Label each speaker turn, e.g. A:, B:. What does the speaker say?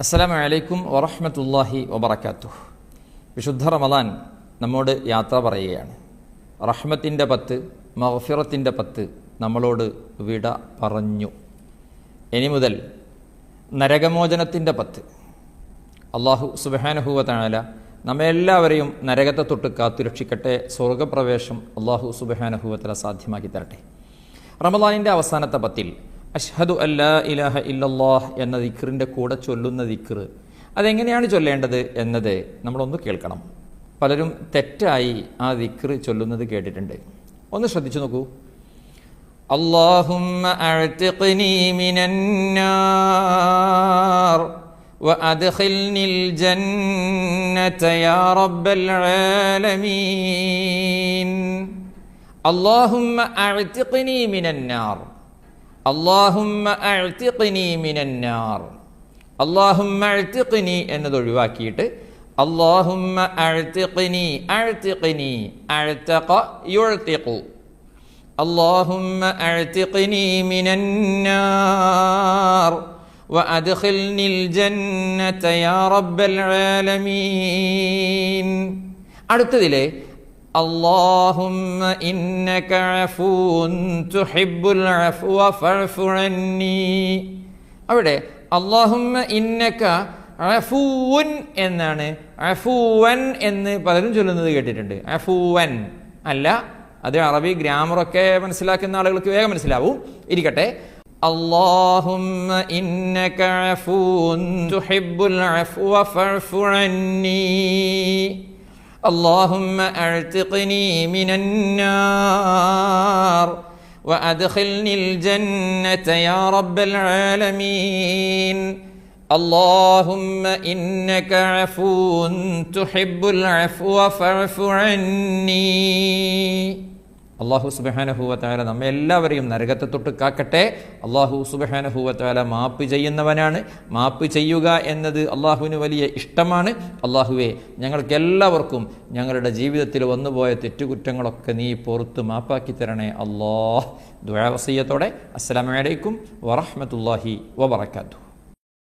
A: അസ്സലാമു അലൈക്കും വറഹ്മത്തുള്ളാഹി വബറകാതുഹു. വിശുദ്ധ റമദാൻ നമ്മോട് യാത്ര പറയുകയാണ്. റഹ്മത്തിൻ്റെ 10, മഗ്ഫിറത്തിൻ്റെ 10 നമ്മളോട് വിട പറഞ്ഞു. ഇനി മുതൽ നരകമോചനത്തിൻ്റെ 10. അല്ലാഹു സുബ്ഹാനഹു വ തആല നമ്മെല്ലാവരെയും നരകത്തെ തൊട്ട് കാത്തുരക്ഷിക്കട്ടെ. സ്വർഗപ്രവേശം അല്ലാഹു സുബ്ഹാനഹു വ തആല സാധ്യമാക്കി തരട്ടെ. റമദാനിൻ്റെ അവസാനത്തെ 10 അഷ്ഹദു അല്ലാ ഇലാഹ ഇല്ലല്ലാഹ് എന്ന ദിക്റിൻ്റെ കൂടെ ചൊല്ലുന്ന ദിക്ർ അതെങ്ങനെയാണ് ചൊല്ലേണ്ടത് എന്നത് നമ്മളൊന്ന് കേൾക്കണം. പലരും തെറ്റായി ആ ദിക്ർ ചൊല്ലുന്നത് കേട്ടിട്ടുണ്ട്. ഒന്ന് ശ്രദ്ധിച്ചു നോക്കൂ. അല്ലാഹുമ്മ അഅ്തിഖ്നി മിനന്നാർ വഅദ്ഖിൽനിൽ ജന്നത യാ റബ്ബൽ ആലമീൻ. അല്ലാഹുമ്മ അഅ്തിഖ്നി മിനന്നാർ, അല്ലാഹുമ്മ അഅ്തിഖ്നി മിനന്നാർ. അല്ലാഹുമ്മ അഅ്തിഖ്നി എന്നത് ഒഴിവാക്കിയിട്ട് അല്ലാഹുമ്മ അഅ്തിഖ്നി, അഅ്തിഖ്നി, അഅ്തഖ യുഅ്തിഖു. അല്ലാഹുമ്മ അഅ്തിഖ്നി മിനന്നാർ വഅദ്ഖിൽനിൽ ജന്നത യാ റബ്ബൽ ആലമീൻ. അടുത്തതിലെ അല്ലാഹുമ്മ ഇന്നക അഫൂൻ തുഹിബ്ബുൽ അഫ്വ ഫഅഫു അന്നി. അവിടെ അല്ലാഹുമ്മ ഇന്നക അഫൂൻ എന്നാണ്. അഫൂവൻ എന്ന് പലരും ചൊല്ലുന്നത് കേട്ടിട്ടുണ്ട്. അഫൂവൻ അല്ല, അത് അറബി ഗ്രാമറൊക്കെ മനസ്സിലാക്കുന്ന ആളുകൾക്ക് വേഗം മനസ്സിലാവും. ഇരിക്കട്ടെ. അല്ലാഹുമ്മ ഇന്നക അഫൂൻ തുഹിബ്ബുൽ അഫ്വ ഫഅഫു അന്നി. اللهم أعتقني من النار وأدخلني الجنة يا رب العالمين. اللهم إنك عفو تحب العفو فاعف عني. അള്ളാഹു സുബ്ഹാനഹു വ തആല നമ്മെല്ലാവരെയും നരകത്തെ തൊട്ട് കാക്കട്ടെ. അള്ളാഹു സുബ്ഹാനഹു വ തആല മാപ്പ് ചെയ്യുന്നവനാണ്. മാപ്പ് ചെയ്യുക എന്നത് അള്ളാഹുവിന് വലിയ ഇഷ്ടമാണ്. അള്ളാഹുവേ, ഞങ്ങൾക്കെല്ലാവർക്കും ഞങ്ങളുടെ ജീവിതത്തിൽ വന്നുപോയ തെറ്റുകുറ്റങ്ങളൊക്കെ നീ പുറത്ത് മാപ്പാക്കി തരണേ അല്ലാഹ്. ദുആ വസിയ്യത്തോടെ അസ്സലാമു അലൈക്കും വറഹ്മത്തുള്ളാഹി വബറകാതുഹു.